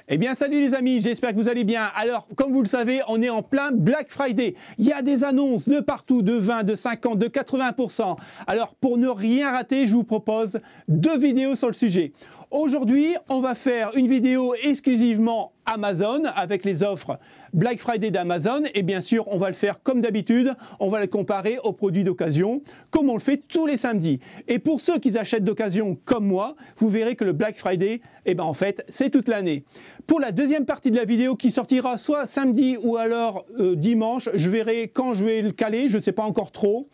Eh bien salut les amis, j'espère que vous allez bien. Alors comme vous le savez, on est en plein Black Friday. Il y a des annonces de partout, de 20, de 50, de 80%. Alors pour ne rien rater, je vous propose 2 vidéos sur le sujet. Aujourd'hui, on va faire une vidéo exclusivement Amazon avec les offres Black Friday d'Amazon et bien sûr on va le faire comme d'habitude, on va le comparer aux produits d'occasion comme on le fait tous les samedis. Et pour ceux qui achètent d'occasion comme moi, vous verrez que le Black Friday, en fait c'est toute l'année. Pour la deuxième partie de la vidéo qui sortira soit samedi ou alors dimanche, je verrai quand je vais le caler, je ne sais pas encore trop.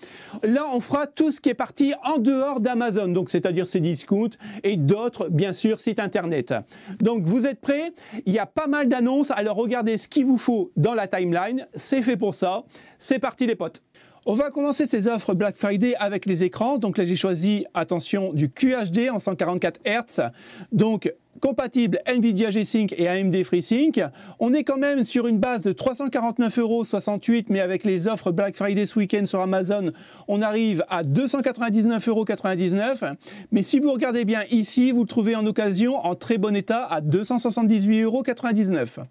Là on fera tout ce qui est parti en dehors d'Amazon, donc c'est-à-dire ces discounts et d'autres bien sûr sites internet. Donc vous êtes prêts? Il y a pas mal d'annonces, alors regardez ce qu'il vous faut dans la timeline, c'est fait pour ça. C'est parti les potes. On va commencer ces offres Black Friday avec les écrans. Donc là j'ai choisi, attention, du QHD en 144 Hz. Donc compatible Nvidia G-Sync et AMD FreeSync. On est quand même sur une base de 349,68 €, mais avec les offres Black Friday ce week-end sur Amazon, on arrive à 299,99 €. Mais si vous regardez bien ici, vous le trouvez en occasion en très bon état à 278,99 €.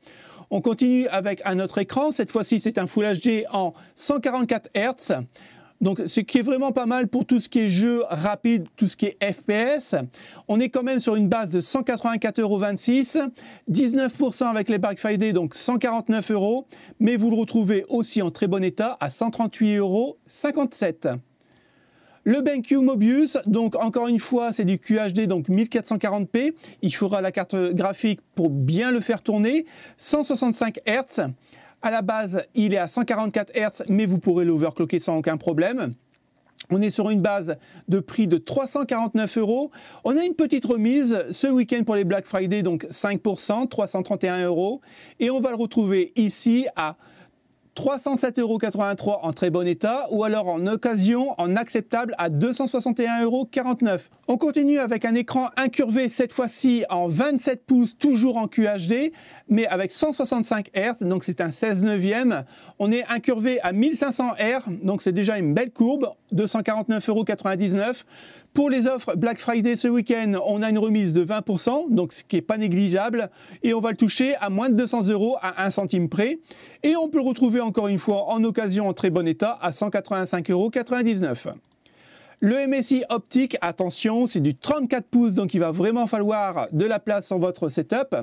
On continue avec un autre écran. Cette fois-ci, c'est un Full HD en 144 Hz. Donc, ce qui est vraiment pas mal pour tout ce qui est jeu rapide, tout ce qui est FPS. On est quand même sur une base de 184,26 €, 19% avec les Black Friday, donc 149 €. Mais vous le retrouvez aussi en très bon état à 138,57 €. Le BenQ Mobius, donc encore une fois, c'est du QHD, donc 1440p. Il faudra la carte graphique pour bien le faire tourner. 165 Hz. À la base, il est à 144 Hz, mais vous pourrez l'overclocker sans aucun problème. On est sur une base de prix de 349 €. On a une petite remise ce week-end pour les Black Friday, donc 5%, 331 €. Et on va le retrouver ici à 307,83 € en très bon état ou alors en occasion, en acceptable à 261,49 €. On continue avec un écran incurvé cette fois-ci en 27 pouces, toujours en QHD, mais avec 165 Hz, donc c'est un 16/9. On est incurvé à 1500 R, donc c'est déjà une belle courbe, 249,99 €. Pour les offres Black Friday ce week-end, on a une remise de 20%, donc ce qui n'est pas négligeable, et on va le toucher à moins de 200 € à 1 centime près. Et on peut le retrouver encore une fois en occasion en très bon état à 185,99 €. Le MSI optique, attention, c'est du 34 pouces, donc il va vraiment falloir de la place sur votre setup.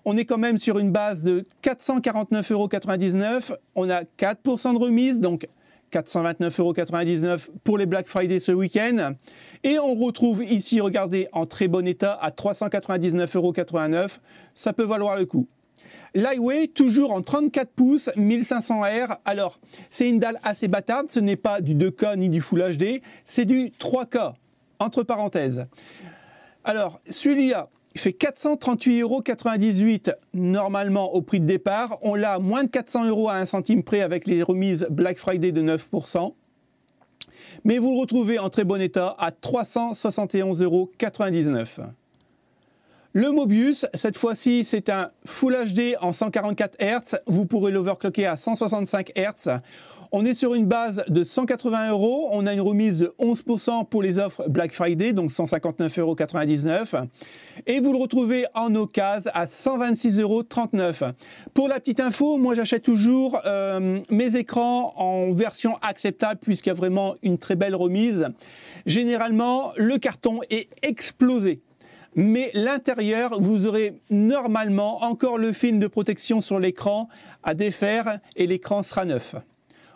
On est quand même sur une base de 449,99 €. On a 4% de remise, donc 429,99 € pour les Black Friday ce week-end. Et on retrouve ici, regardez, en très bon état à 399,89 €. Ça peut valoir le coup. Lightweight, toujours en 34 pouces, 1500 R. Alors, c'est une dalle assez bâtarde, ce n'est pas du 2K ni du Full HD, c'est du 3K, entre parenthèses. Alors, celui-là, il fait 438,98 € normalement au prix de départ. On l'a à moins de 400 € à 1 centime près avec les remises Black Friday de 9%. Mais vous le retrouvez en très bon état à 371,99 €. Le Mobius, cette fois-ci, c'est un Full HD en 144 Hz. Vous pourrez l'overclocker à 165 Hz. On est sur une base de 180 €. On a une remise de 11% pour les offres Black Friday, donc 159,99 €. Et vous le retrouvez en occasion à 126,39 €. Pour la petite info, moi j'achète toujours mes écrans en version acceptable puisqu'il y a vraiment une très belle remise. Généralement, le carton est explosé. Mais l'intérieur, vous aurez normalement encore le film de protection sur l'écran à défaire et l'écran sera neuf.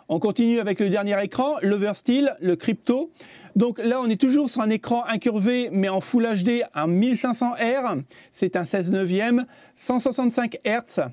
On continue avec le dernier écran, l'Oversteel, le Crypto. Donc là, on est toujours sur un écran incurvé, mais en Full HD à 1500 R. C'est un 16/9, 165 Hz.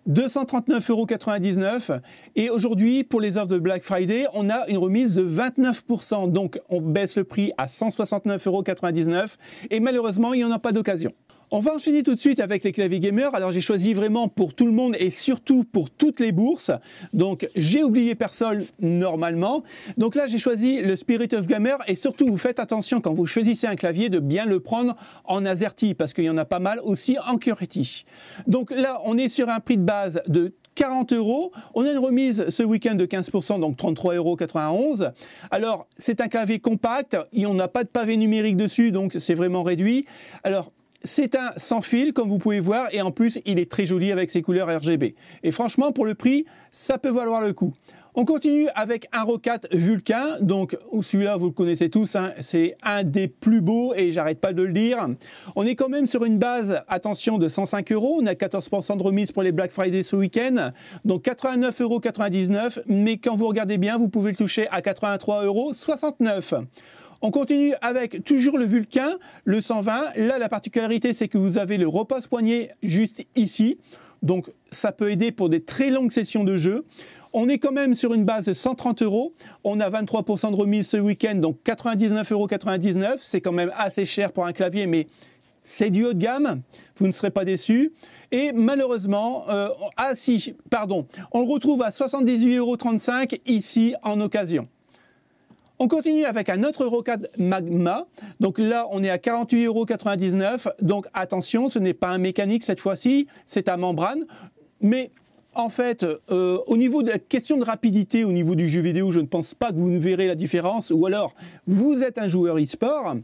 239,99 €. Et aujourd'hui, pour les offres de Black Friday, on a une remise de 29%. Donc, on baisse le prix à 169,99 € et malheureusement, il n'y en a pas d'occasion. On va enchaîner tout de suite avec les claviers gamer. Alors j'ai choisi vraiment pour tout le monde et surtout pour toutes les bourses. Donc j'ai oublié personne normalement. Donc là j'ai choisi le Spirit of Gamer et surtout vous faites attention quand vous choisissez un clavier de bien le prendre en AZERTY parce qu'il y en a pas mal aussi en QWERTY. Donc là on est sur un prix de base de 40 €. On a une remise ce week-end de 15%, donc 33,91 €. Alors, c'est un clavier compact. On n'a pas de pavé numérique dessus, donc c'est vraiment réduit. Alors, c'est un sans fil, comme vous pouvez voir, et en plus, il est très joli avec ses couleurs RGB. Et franchement, pour le prix, ça peut valoir le coup. On continue avec un Roccat Vulcain, donc celui-là vous le connaissez tous, hein, c'est un des plus beaux et j'arrête pas de le dire. On est quand même sur une base, attention, de 105 €, on a 14% de remise pour les Black Friday ce week-end, donc 89,99 €, mais quand vous regardez bien, vous pouvez le toucher à 83,69 €. On continue avec toujours le Vulcain, le 120. Là, la particularité, c'est que vous avez le repose-poignet juste ici. Donc, ça peut aider pour des très longues sessions de jeu. On est quand même sur une base de 130 €. On a 23% de remise ce week-end, donc 99,99 €. C'est quand même assez cher pour un clavier, mais c'est du haut de gamme. Vous ne serez pas déçus. Et malheureusement, on le retrouve à 78,35 € ici en occasion. On continue avec un autre Roccat Magma. Donc là, on est à 48,99 €. Donc attention, ce n'est pas un mécanique cette fois-ci, c'est un membrane. Mais en fait, au niveau de la question de rapidité, au niveau du jeu vidéo, je ne pense pas que vous ne verrez la différence. Ou alors, vous êtes un joueur e-sport.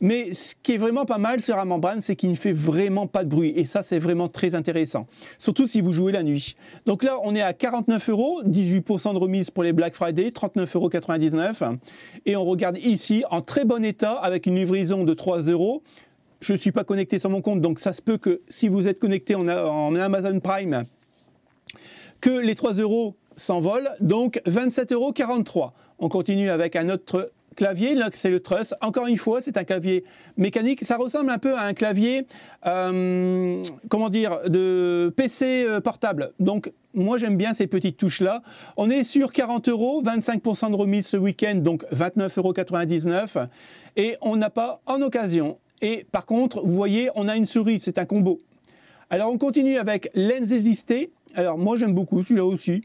Mais ce qui est vraiment pas mal sur un membrane, c'est qu'il ne fait vraiment pas de bruit. Et ça, c'est vraiment très intéressant. Surtout si vous jouez la nuit. Donc là, on est à 49 €, 18% de remise pour les Black Friday, 39,99 €. Et on regarde ici, en très bon état, avec une livraison de 3 €. Je ne suis pas connecté sur mon compte, donc ça se peut que si vous êtes connecté en Amazon Prime, que les 3 € s'envolent, donc 27,43 €. On continue avec un autre clavier, là c'est le Truss. Encore une fois, c'est un clavier mécanique. Ça ressemble un peu à un clavier, de PC portable. Donc moi j'aime bien ces petites touches-là. On est sur 40 €, 25% de remise ce week-end, donc 29,99 €. Et on n'a pas en occasion. Et par contre, vous voyez, on a une souris, c'est un combo. Alors on continue avec l'NZXT. Alors moi j'aime beaucoup celui-là aussi.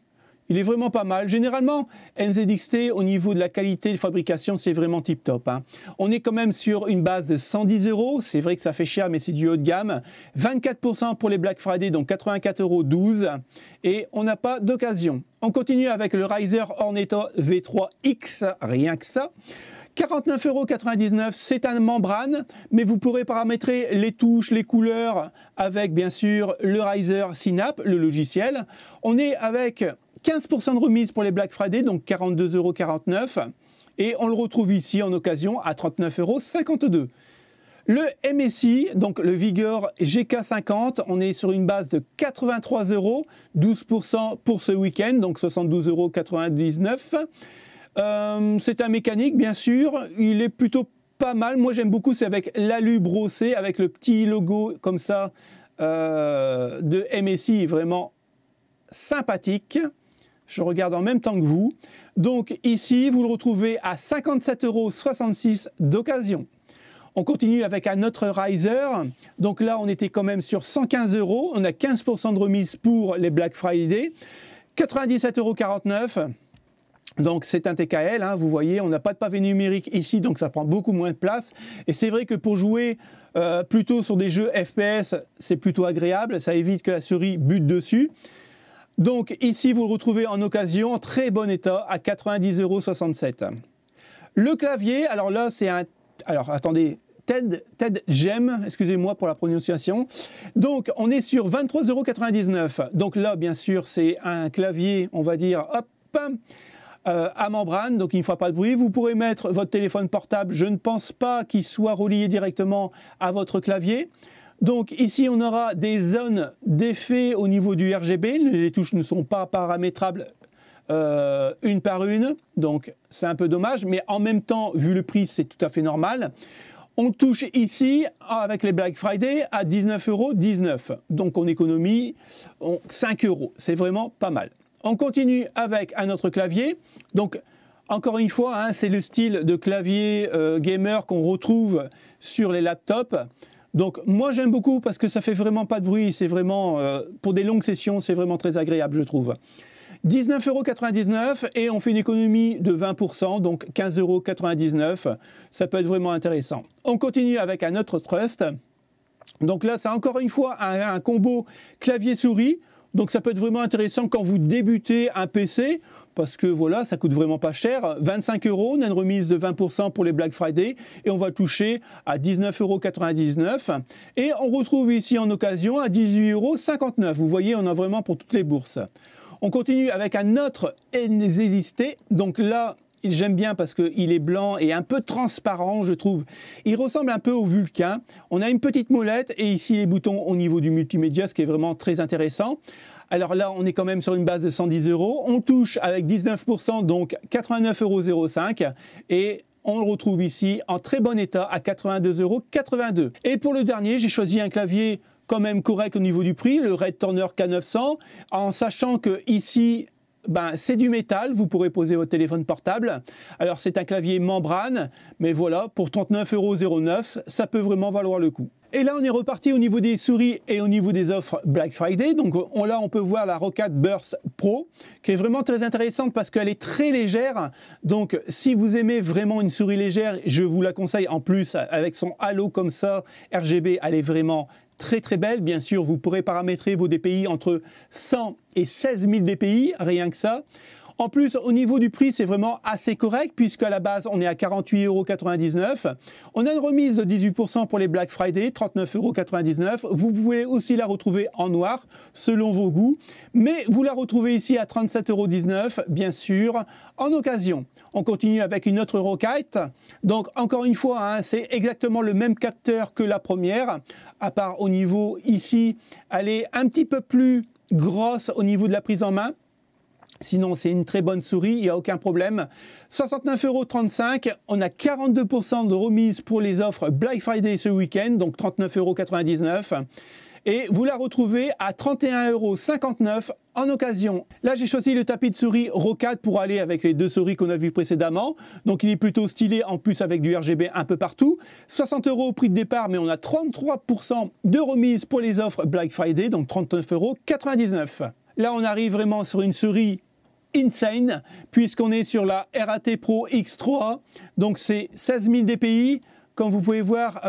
Il est vraiment pas mal. Généralement, NZXT, au niveau de la qualité de fabrication, c'est vraiment tip-top. Hein. On est quand même sur une base de 110 €. C'est vrai que ça fait cher, mais c'est du haut de gamme. 24% pour les Black Friday, donc 84,12 €. Et on n'a pas d'occasion. On continue avec le Riser Ornetto V3X, rien que ça. 49,99 €, c'est un membrane, mais vous pourrez paramétrer les touches, les couleurs avec bien sûr le Riser Synapse, le logiciel. On est avec 15% de remise pour les Black Friday, donc 42,49 €. Et on le retrouve ici en occasion à 39,52 €. Le MSI, donc le Vigor GK50, on est sur une base de 83 €, 12% pour ce week-end, donc 72,99 €. C'est un mécanique, bien sûr. Il est plutôt pas mal. Moi, j'aime beaucoup. C'est avec l'alu brossé, avec le petit logo comme ça de MSI, vraiment sympathique. Je regarde en même temps que vous. Donc ici, vous le retrouvez à 57,66 € d'occasion. On continue avec un autre Riser. Donc là, on était quand même sur 115 €. On a 15% de remise pour les Black Friday. 97,49 €. Donc c'est un TKL, hein, vous voyez, on n'a pas de pavé numérique ici, donc ça prend beaucoup moins de place. Et c'est vrai que pour jouer plutôt sur des jeux FPS, c'est plutôt agréable, ça évite que la souris bute dessus. Donc ici, vous le retrouvez en occasion, en très bon état, à 90,67 €. Le clavier, alors là, c'est un... Alors attendez, TED Gem, excusez-moi pour la prononciation. Donc on est sur 23,99 €. Donc là, bien sûr, c'est un clavier, on va dire, hop, à membrane, donc il ne fera pas de bruit. Vous pourrez mettre votre téléphone portable. Je ne pense pas qu'il soit relié directement à votre clavier. Donc ici, on aura des zones d'effet au niveau du RGB. Les touches ne sont pas paramétrables une par une. Donc c'est un peu dommage. Mais en même temps, vu le prix, c'est tout à fait normal. On touche ici, avec les Black Friday, à 19,19 €. Donc on économise 5 €. C'est vraiment pas mal. On continue avec un autre clavier. Donc, encore une fois, hein, c'est le style de clavier gamer qu'on retrouve sur les laptops. Donc, moi, j'aime beaucoup parce que ça fait vraiment pas de bruit. C'est vraiment, pour des longues sessions, c'est vraiment très agréable, je trouve. 19,99 € et on fait une économie de 20%, donc 15,99 €. Ça peut être vraiment intéressant. On continue avec un autre Trust. Donc là, c'est encore une fois un combo clavier-souris. Donc ça peut être vraiment intéressant quand vous débutez un PC, parce que voilà, ça coûte vraiment pas cher. 25 €, on a une remise de 20% pour les Black Friday et on va toucher à 19,99 €. Et on retrouve ici en occasion à 18,59 €. Vous voyez, on a vraiment pour toutes les bourses. On continue avec un autre NZXT. Donc là, j'aime bien parce qu'il est blanc et un peu transparent, je trouve. Il ressemble un peu au Vulcain. On a une petite molette et ici les boutons au niveau du multimédia, ce qui est vraiment très intéressant. Alors là, on est quand même sur une base de 110 €. On touche avec 19%, donc 89,05 € et on le retrouve ici en très bon état à 82,82 €. Et pour le dernier, j'ai choisi un clavier quand même correct au niveau du prix, le Red Turner K900, en sachant que ici, c'est du métal, vous pourrez poser votre téléphone portable. Alors c'est un clavier membrane, mais voilà, pour 39,09 €, ça peut vraiment valoir le coup. Et là, on est reparti au niveau des souris et au niveau des offres Black Friday. Donc là, on peut voir la Roccat Burst Pro, qui est vraiment très intéressante parce qu'elle est très légère. Donc si vous aimez vraiment une souris légère, je vous la conseille. En plus, avec son halo comme ça, RGB, elle est vraiment très très belle. Bien sûr, vous pourrez paramétrer vos DPI entre 100 et 16 000 DPI, rien que ça. En plus, au niveau du prix, c'est vraiment assez correct puisqu'à la base, on est à 48,99 €. On a une remise de 18% pour les Black Friday, 39,99 €. Vous pouvez aussi la retrouver en noir selon vos goûts. Mais vous la retrouvez ici à 37,19 €, bien sûr, en occasion. On continue avec une autre Roccat. Donc, encore une fois, c'est exactement le même capteur que la première. À part au niveau ici, elle est un petit peu plus grosse au niveau de la prise en main. Sinon, c'est une très bonne souris, il n'y a aucun problème. 69,35 €, on a 42% de remise pour les offres Black Friday ce week-end, donc 39,99 €. Et vous la retrouvez à 31,59 € en occasion. Là, j'ai choisi le tapis de souris Roccat pour aller avec les deux souris qu'on a vues précédemment. Donc, il est plutôt stylé, en plus avec du RGB un peu partout. 60 € au prix de départ, mais on a 33% de remise pour les offres Black Friday, donc 39,99 €. Là, on arrive vraiment sur une souris insane, puisqu'on est sur la RAT Pro X3, donc c'est 16 000 DPI. Comme vous pouvez voir,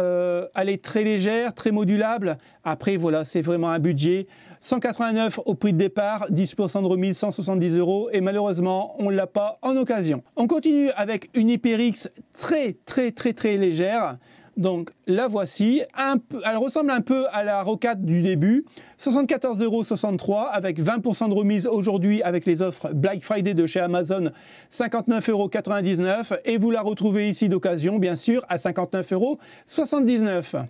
elle est très légère, très modulable. Après, voilà, c'est vraiment un budget. 189 € au prix de départ, 10% de remise, 170 €. Et malheureusement, on ne l'a pas en occasion. On continue avec une HyperX très, très, très, très légère. Donc la voici, elle ressemble un peu à la Roccat du début, 74,63 € avec 20% de remise aujourd'hui avec les offres Black Friday de chez Amazon, 59,99 € et vous la retrouvez ici d'occasion bien sûr à 59,79 €.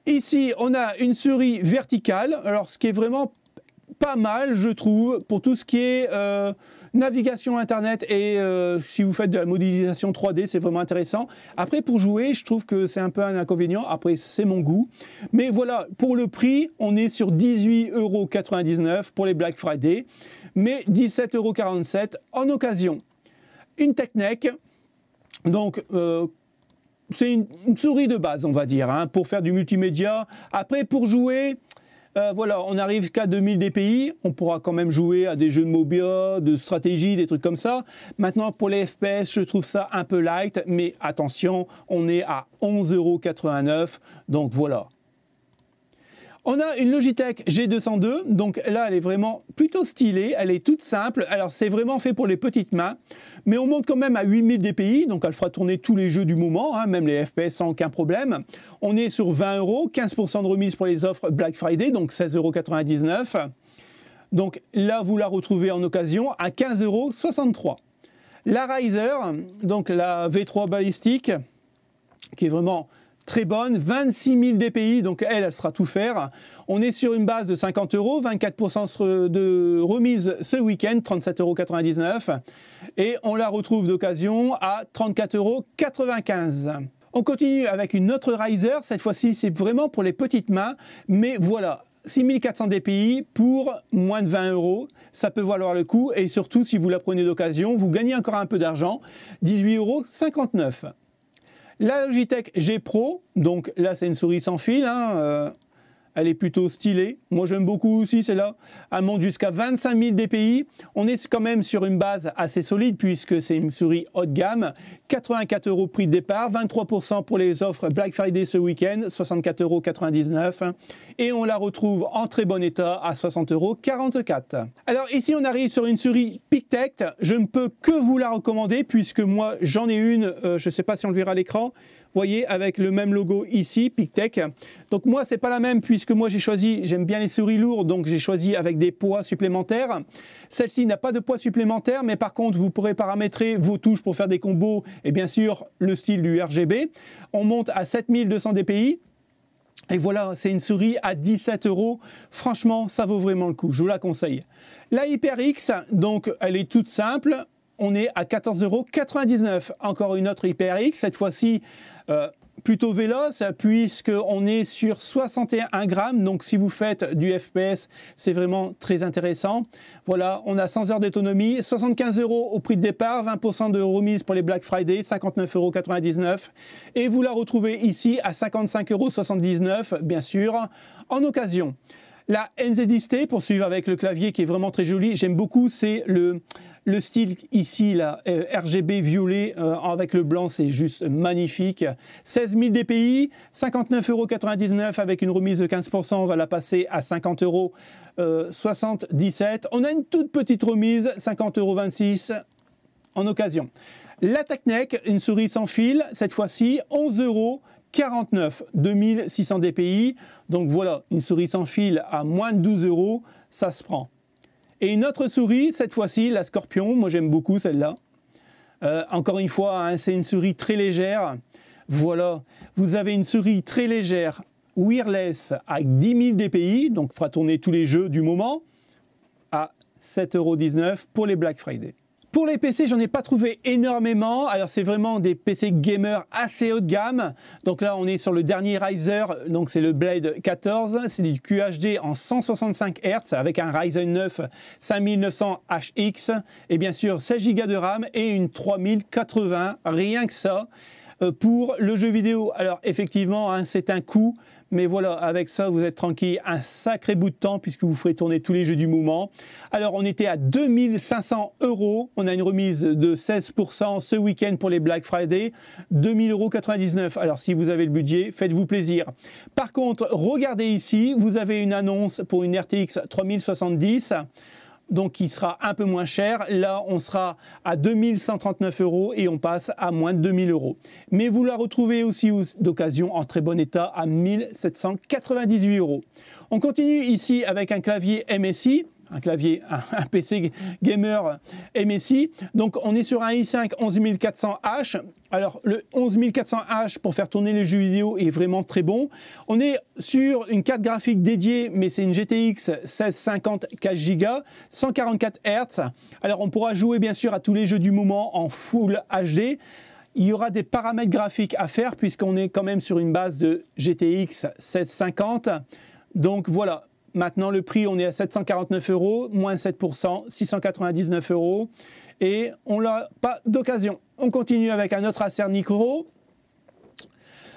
Ici on a une souris verticale, alors ce qui est vraiment pas mal je trouve pour tout ce qui est navigation internet et si vous faites de la modélisation 3D, c'est vraiment intéressant. Après, pour jouer, je trouve que c'est un peu un inconvénient. Après, c'est mon goût. Mais voilà, pour le prix, on est sur 18,99 € pour les Black Friday, mais 17,47 € en occasion. Une Technec, donc c'est une souris de base, on va dire, pour faire du multimédia. Après, pour jouer... voilà, on arrive qu'à 2000 DPI, on pourra quand même jouer à des jeux de MOBA, de stratégie, des trucs comme ça. Maintenant, pour les FPS, je trouve ça un peu light, mais attention, on est à 11,89 €, donc voilà. On a une Logitech G202, donc là elle est vraiment plutôt stylée, elle est toute simple, alors c'est vraiment fait pour les petites mains, mais on monte quand même à 8000 DPI, donc elle fera tourner tous les jeux du moment, même les FPS sans aucun problème. On est sur 20 €, 15% de remise pour les offres Black Friday, donc 16,99 €. Donc là vous la retrouvez en occasion à 15,63 €. La Riser, donc la V3 balistique, qui est vraiment... très bonne, 26 000 DPI, donc elle sera tout faire. On est sur une base de 50 €, 24% de remise ce week-end, 37,99 €. Et on la retrouve d'occasion à 34,95 €. On continue avec une autre Riser, cette fois-ci c'est vraiment pour les petites mains, mais voilà. 6400 DPI pour moins de 20 €, ça peut valoir le coup et surtout si vous la prenez d'occasion, vous gagnez encore un peu d'argent, 18,59 €. La Logitech G Pro, donc là c'est une souris sans fil, Elle est plutôt stylée. Moi, j'aime beaucoup aussi celle-là. Elle monte jusqu'à 25 000 dpi. On est quand même sur une base assez solide puisque c'est une souris haut de gamme. 84 € prix de départ, 23% pour les offres Black Friday ce week-end, 64,99 €. Et on la retrouve en très bon état à 60,44 €. Alors ici, on arrive sur une souris Pictet. Je ne peux que vous la recommander puisque moi, j'en ai une. Je ne sais pas si on le verra à l'écran. Vous voyez, avec le même logo ici, Pictet. Donc moi, c'est pas la même puisque moi j'ai choisi, j'aime bien les souris lourdes, donc j'ai choisi avec des poids supplémentaires. Celle-ci n'a pas de poids supplémentaire, mais par contre, vous pourrez paramétrer vos touches pour faire des combos et bien sûr le style du RGB. On monte à 7200 dpi. Et voilà, c'est une souris à 17 €. Franchement, ça vaut vraiment le coup, je vous la conseille. La HyperX, donc elle est toute simple. On est à 14,99 €. Encore une autre HyperX, cette fois-ci plutôt véloce, puisqu'on est sur 61 grammes. Donc si vous faites du FPS, c'est vraiment très intéressant. Voilà, on a 100 heures d'autonomie, 75 € au prix de départ, 20% de remise pour les Black Friday, 59,99 €. Et vous la retrouvez ici à 55,79 €, bien sûr, en occasion. La NZXT, pour suivre avec le clavier qui est vraiment très joli, j'aime beaucoup, c'est le style ici, là, RGB violet avec le blanc, c'est juste magnifique. 16 000 dpi, 59,99 € avec une remise de 15%, on va la passer à 50,77 €. On a une toute petite remise, 50,26 € en occasion. La Tecnec, une souris sans fil, cette fois-ci, 11,49 €, 2600 dpi. Donc voilà, une souris sans fil à moins de 12 €, ça se prend. Et une autre souris, cette fois-ci, la Scorpion, moi j'aime beaucoup celle-là. Encore une fois, hein, c'est une souris très légère. Voilà, vous avez une souris très légère, wireless, avec 10 000 dpi, donc fera tourner tous les jeux du moment, à 7,19 € pour les Black Friday. Pour les PC, j'en ai pas trouvé énormément. Alors, c'est vraiment des PC gamers assez haut de gamme. Donc là, on est sur le dernier Riser. Donc, c'est le Blade 14. C'est du QHD en 165 Hz avec un Ryzen 9 5900HX. Et bien sûr, 16 Go de RAM et une 3080. Rien que ça. Pour le jeu vidéo, alors effectivement, hein, c'est un coût. Mais voilà, avec ça, vous êtes tranquille un sacré bout de temps puisque vous ferez tourner tous les jeux du moment. Alors, on était à 2500 €. On a une remise de 16% ce week-end pour les Black Friday. 2099 €. Alors, si vous avez le budget, faites-vous plaisir. Par contre, regardez ici, vous avez une annonce pour une RTX 3070. Donc qui sera un peu moins cher. Là, on sera à 2139 € et on passe à moins de 2000 €. Mais vous la retrouvez aussi d'occasion en très bon état à 1798 €. On continue ici avec un clavier MSI. Un PC gamer MSI. Donc on est sur un i5 11400H. Alors le 11400H pour faire tourner les jeux vidéo est vraiment très bon. On est sur une carte graphique dédiée, mais c'est une GTX 1650 4 Go, 144 Hz. Alors on pourra jouer bien sûr à tous les jeux du moment en Full HD. Il y aura des paramètres graphiques à faire puisqu'on est quand même sur une base de GTX 1650. Donc voilà. Maintenant, le prix, on est à 749 €, moins 7%, 699 €. Et on l'a pas d'occasion. On continue avec un autre Acer Nitro.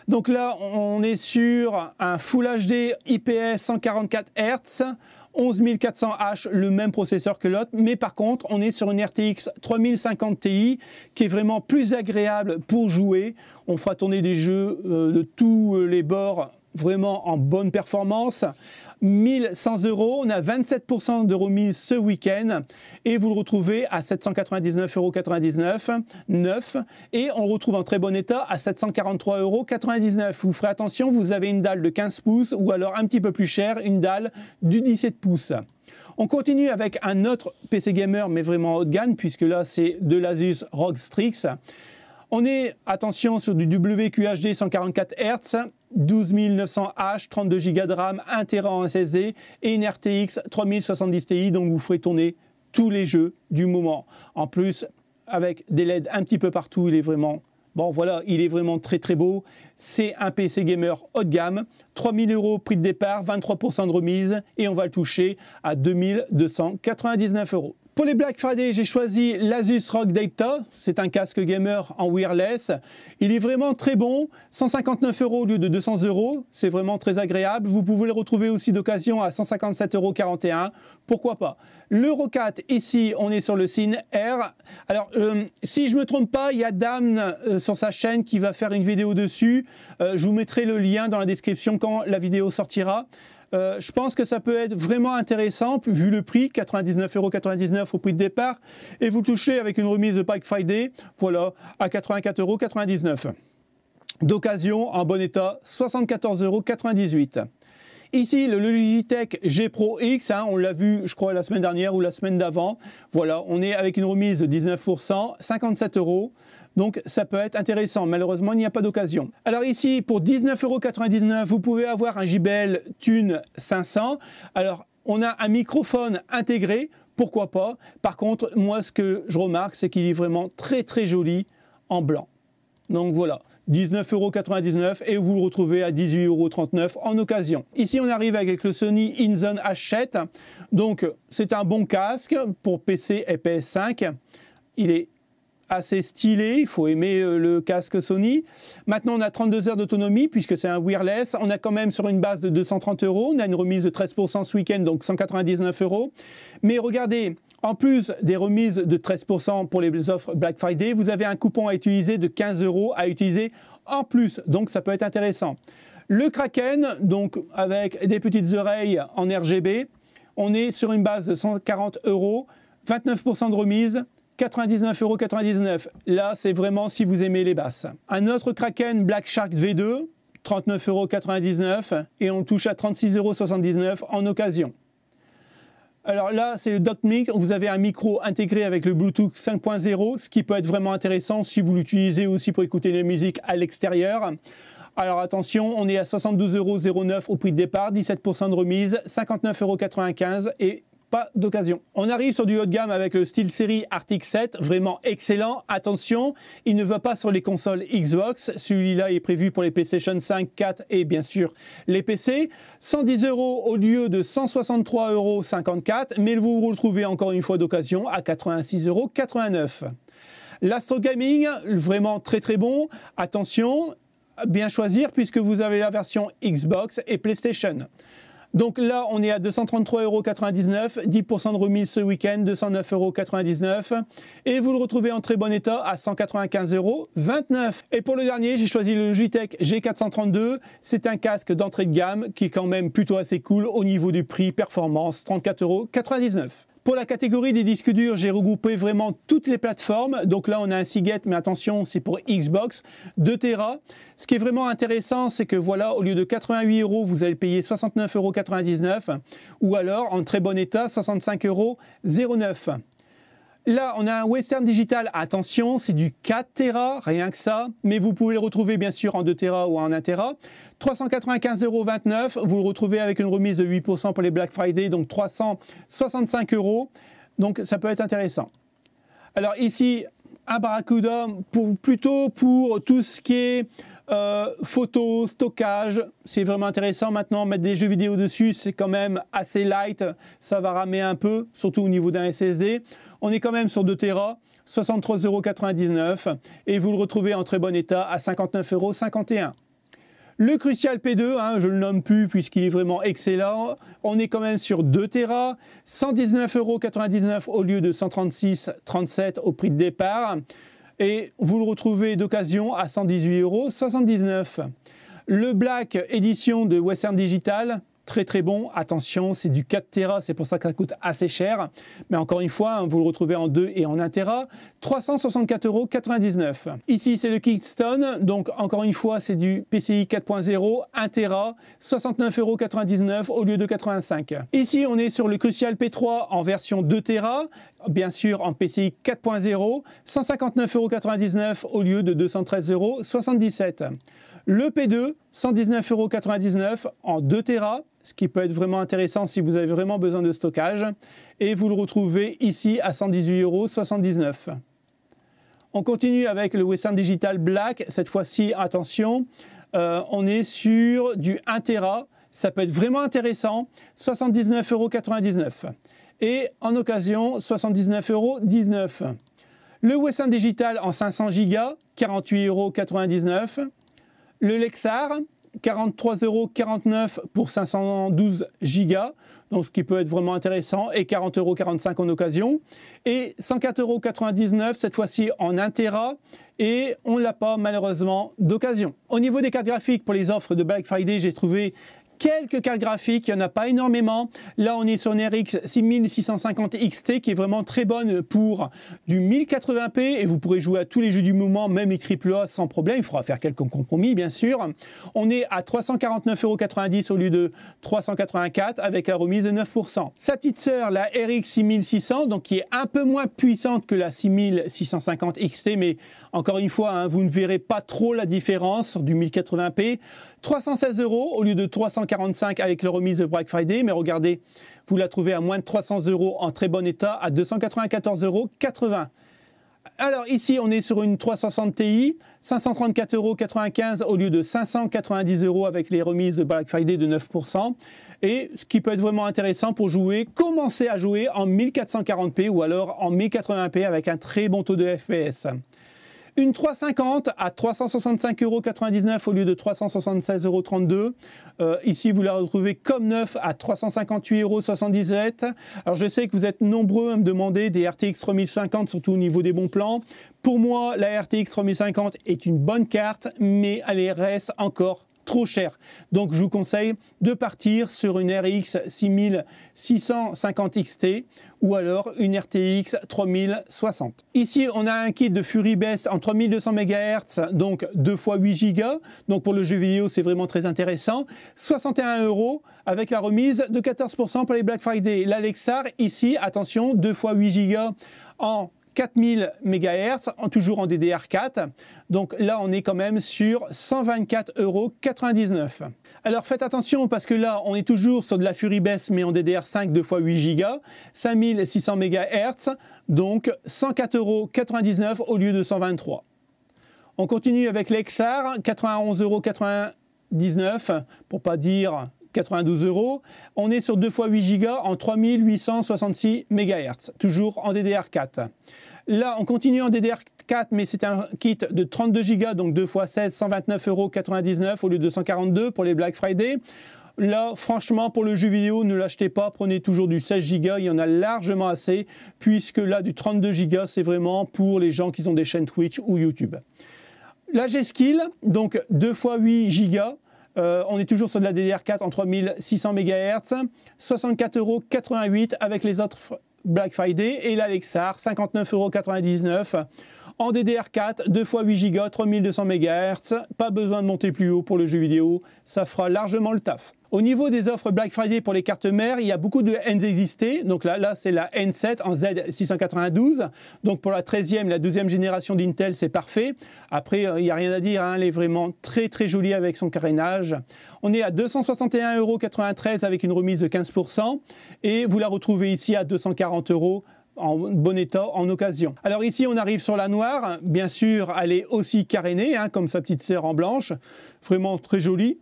Donc là, on est sur un Full HD IPS 144 Hz, 11400H, le même processeur que l'autre. Mais par contre, on est sur une RTX 3050 Ti qui est vraiment plus agréable pour jouer. On fera tourner des jeux de tous les bords vraiment en bonne performance. 1100 €, on a 27% de remise ce week-end et vous le retrouvez à 799,99 €, neuf, et on le retrouve en très bon état à 743,99 €. Vous ferez attention, vous avez une dalle de 15 pouces ou alors un petit peu plus cher, une dalle du 17 pouces. On continue avec un autre PC gamer mais vraiment haut de gamme puisque là c'est de l'Asus ROG Strix. On est, attention, sur du WQHD 144 Hz, 12900H, 32 Go de RAM, 1 TB en SSD et une RTX 3070 Ti, donc vous ferez tourner tous les jeux du moment. En plus, avec des LED un petit peu partout, il est vraiment... Bon voilà, il est vraiment très très beau. C'est un PC gamer haut de gamme, 3000 € prix de départ, 23% de remise et on va le toucher à 2299 €. Pour les Black Friday, j'ai choisi l'Asus ROG Data. C'est un casque gamer en wireless. Il est vraiment très bon. 159 € au lieu de 200 €. C'est vraiment très agréable. Vous pouvez le retrouver aussi d'occasion à 157,41 €. Pourquoi pas? L'Euro 4, ici, on est sur le Cine R. Alors, si je ne me trompe pas, il y a Dan sur sa chaîne qui va faire une vidéo dessus. Je vous mettrai le lien dans la description quand la vidéo sortira. Je pense que ça peut être vraiment intéressant, vu le prix, 99,99 € au prix de départ, et vous le touchez avec une remise de Black Friday, voilà, à 84,99 €. D'occasion, en bon état, 74,98 €. Ici, le Logitech G Pro X, on l'a vu, je crois, la semaine dernière ou la semaine d'avant. Voilà, on est avec une remise de 19%, 57 €. Donc, ça peut être intéressant. Malheureusement, il n'y a pas d'occasion. Alors ici, pour 19,99 €, vous pouvez avoir un JBL Tune 500. Alors, on a un microphone intégré, pourquoi pas. Par contre, moi, ce que je remarque, c'est qu'il est vraiment très, très joli en blanc. Donc, voilà. 19,99 € et vous le retrouvez à 18,39 € en occasion. Ici, on arrive avec le Sony InZone H7. Donc, c'est un bon casque pour PC et PS5. Il est assez stylé, il faut aimer le casque Sony. Maintenant, on a 32 heures d'autonomie puisque c'est un wireless. On a quand même sur une base de 230 €. On a une remise de 13% ce week-end, donc 199 €. Mais regardez, en plus des remises de 13% pour les offres Black Friday, vous avez un coupon à utiliser de 15 € à utiliser en plus. Donc, ça peut être intéressant. Le Kraken, donc avec des petites oreilles en RGB, on est sur une base de 140 €, 29% de remise, 99,99 €. Là, c'est vraiment si vous aimez les basses. Un autre Kraken Black Shark V2, 39,99 € et on touche à 36,79 € en occasion. Alors là, c'est le DocMic. Vous avez un micro intégré avec le Bluetooth 5.0, ce qui peut être vraiment intéressant si vous l'utilisez aussi pour écouter la musique à l'extérieur. Alors attention, on est à 72,09 € au prix de départ, 17% de remise, 59,95 € et pas d'occasion. On arrive sur du haut de gamme avec le SteelSeries Arctic 7, vraiment excellent. Attention, il ne va pas sur les consoles Xbox. Celui-là est prévu pour les PlayStation 5, 4 et bien sûr les PC. 110 € au lieu de 163,54 €, mais vous vous retrouvez encore une fois d'occasion à 86,89 €. L'Astro Gaming, vraiment très très bon. Attention, bien choisir puisque vous avez la version Xbox et PlayStation. Donc là, on est à 233,99 €, 10% de remise ce week-end, 209,99 € et vous le retrouvez en très bon état à 195,29 €. Et pour le dernier, j'ai choisi le Logitech G432. C'est un casque d'entrée de gamme qui est quand même plutôt assez cool au niveau du prix performance, 34,99 €. Pour la catégorie des disques durs, j'ai regroupé vraiment toutes les plateformes. Donc là, on a un Seagate, mais attention, c'est pour Xbox, 2 Tera. Ce qui est vraiment intéressant, c'est que voilà, au lieu de 88 €, vous allez payer 69,99 € ou alors, en très bon état, 65,09 €. Là, on a un Western Digital, attention, c'est du 4 Tera, rien que ça, mais vous pouvez le retrouver bien sûr en 2 Tera ou en 1 Tera. 395,29 €, vous le retrouvez avec une remise de 8% pour les Black Friday, donc 365 €, donc ça peut être intéressant. Alors ici, un Barracuda, plutôt pour tout ce qui est photos, stockage, c'est vraiment intéressant. Maintenant, mettre des jeux vidéo dessus, c'est quand même assez light, ça va ramer un peu, surtout au niveau d'un SSD. On est quand même sur 2 Tera, 63,99 € et vous le retrouvez en très bon état à 59,51 €. Le Crucial P2, je ne le nomme plus puisqu'il est vraiment excellent. On est quand même sur 2 Tera, 119,99 € au lieu de 136,37 € au prix de départ. Et vous le retrouvez d'occasion à 118,79 €. Le Black édition de Western Digital, très très bon. Attention, c'est du 4 Tera, c'est pour ça que ça coûte assez cher. Mais encore une fois, vous le retrouvez en 2 et en 1 Tera, 364,99 €. Ici, c'est le Kingston. Donc, encore une fois, c'est du PCI 4.0, 1 Tera, 69,99 € au lieu de 85 €. Ici, on est sur le Crucial P3 en version 2 Tera, bien sûr en PCI 4.0, 159,99 € au lieu de 213,77 €. Le P2, 119,99 € en 2 Tera, ce qui peut être vraiment intéressant si vous avez vraiment besoin de stockage. Et vous le retrouvez ici à 118,79 €. On continue avec le Western Digital Black. Cette fois-ci, attention, on est sur du 1 Tera. Ça peut être vraiment intéressant, 79,99 €. et en occasion 79,19 €. Le Western Digital en 500 Go, 48,99 €. Le Lexar, 43,49 € pour 512 Go, donc ce qui peut être vraiment intéressant, et 40,45 € en occasion. Et 104,99 € cette fois-ci en 1 Tera, et on ne l'a pas malheureusement d'occasion. Au niveau des cartes graphiques, pour les offres de Black Friday, j'ai trouvé quelques cartes graphiques, il n'y en a pas énormément. Là, on est sur une RX 6650 XT qui est vraiment très bonne pour du 1080p et vous pourrez jouer à tous les jeux du moment, même les AAA sans problème. Il faudra faire quelques compromis, bien sûr. On est à 349,90 € au lieu de 384 avec la remise de 9%. Sa petite sœur, la RX 6600, donc qui est un peu moins puissante que la 6650 XT, mais encore une fois, vous ne verrez pas trop la différence sur du 1080p. 316 € au lieu de 345 avec la remise de Black Friday, mais regardez, vous la trouvez à moins de 300 € en très bon état à 294,80 €. Alors ici, on est sur une 360 Ti, 534,95 € au lieu de 590 € avec les remises de Black Friday de 9%. Et ce qui peut être vraiment intéressant pour jouer, commencer à jouer en 1440p ou alors en 1080p avec un très bon taux de FPS. Une 350 à 365,99 € au lieu de 376,32 €. Ici, vous la retrouvez comme neuf à 358,77 €. Alors, je sais que vous êtes nombreux à me demander des RTX 3050, surtout au niveau des bons plans. Pour moi, la RTX 3050 est une bonne carte, mais elle reste encore trop cher. Donc je vous conseille de partir sur une RX 6650 XT ou alors une RTX 3060. Ici on a un kit de FuriBase en 3200 MHz, donc 2 x 8 Go. Donc pour le jeu vidéo c'est vraiment très intéressant. 61 € avec la remise de 14% pour les Black Friday. L'Alexar ici, attention, 2 x 8 Go en 4000 MHz, toujours en DDR4. Donc là, on est quand même sur 124,99 €. Alors faites attention parce que là, on est toujours sur de la FuriBase, mais en DDR5 2 x 8 Go, 5600 MHz, donc 104,99 € au lieu de 123. On continue avec l'Exar, 91,99 €, pour pas dire 92 €. On est sur 2 x 8 Go en 3866 MHz, toujours en DDR4. Là, on continue en DDR4, mais c'est un kit de 32 Go, donc 2 x 16, 129,99 € au lieu de 142 pour les Black Friday. Là, franchement, pour le jeu vidéo, ne l'achetez pas, prenez toujours du 16 Go, il y en a largement assez, puisque là, du 32 Go, c'est vraiment pour les gens qui ont des chaînes Twitch ou YouTube. La G-Skill, donc 2 x 8 Go, on est toujours sur de la DDR4 en 3600 MHz, 64,88 € avec les autres Black Friday, et l'Alexar, 59,99 € en DDR4, 2 x 8 Go, 3200 MHz, pas besoin de monter plus haut pour le jeu vidéo, ça fera largement le taf. Au niveau des offres Black Friday pour les cartes mères, il y a beaucoup de N-XT. Donc là c'est la N7 en Z692. Donc pour la 13e, la 12e génération d'Intel, c'est parfait. Après, il n'y a rien à dire, elle est vraiment très très jolie avec son carénage. On est à 261,93 € avec une remise de 15%. Et vous la retrouvez ici à 240 € en bon état, en occasion. Alors ici, on arrive sur la noire. Bien sûr, elle est aussi carénée, comme sa petite sœur en blanche. Vraiment très jolie.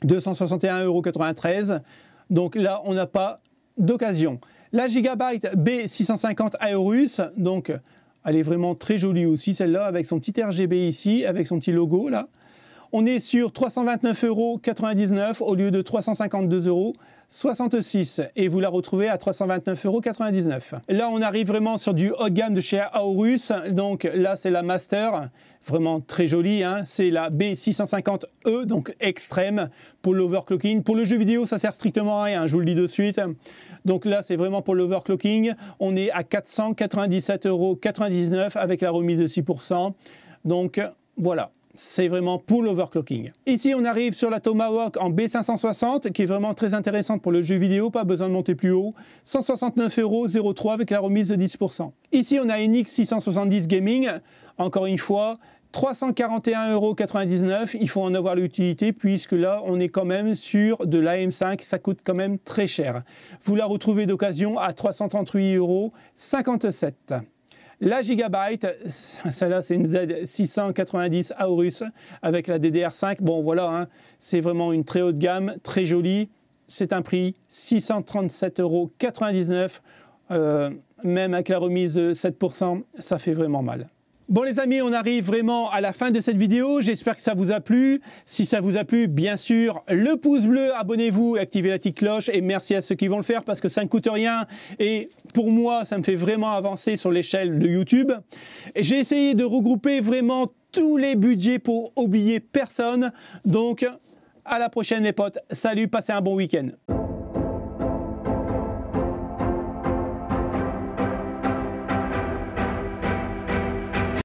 261,93 €. Donc là, on n'a pas d'occasion. La Gigabyte B650 Aorus, donc elle est vraiment très jolie aussi, celle-là, avec son petit RGB ici, avec son petit logo là. On est sur 329,99 € au lieu de 352,66 € et vous la retrouvez à 329,99 €. Là, on arrive vraiment sur du haut de gamme de chez Aorus. Donc là, c'est la Master, vraiment très jolie. C'est la B650E, donc extrême pour l'overclocking. Pour le jeu vidéo, ça sert strictement à rien, je vous le dis de suite. Donc là, c'est vraiment pour l'overclocking. On est à 497,99 € avec la remise de 6%. Donc voilà. C'est vraiment pour l'overclocking. Ici, on arrive sur la Tomahawk en B560, qui est vraiment très intéressante pour le jeu vidéo, pas besoin de monter plus haut. 169,03 € avec la remise de 10%. Ici, on a une X670 Gaming, encore une fois, 341,99 €. Il faut en avoir l'utilité, puisque là, on est quand même sur de l'AM5, ça coûte quand même très cher. Vous la retrouvez d'occasion à 338,57 €. La Gigabyte, celle-là c'est une Z690 Aorus avec la DDR5. Bon voilà, c'est vraiment une très haute gamme, très jolie. c'est un prix 637,99 €. Même avec la remise de 7%, ça fait vraiment mal. Bon les amis, on arrive vraiment à la fin de cette vidéo. J'espère que ça vous a plu. Si ça vous a plu, bien sûr, le pouce bleu, abonnez-vous, activez la petite cloche. Et merci à ceux qui vont le faire parce que ça ne coûte rien. Et pour moi, ça me fait vraiment avancer sur l'échelle de YouTube. J'ai essayé de regrouper vraiment tous les budgets pour oublier personne. Donc, à la prochaine les potes. Salut, passez un bon week-end.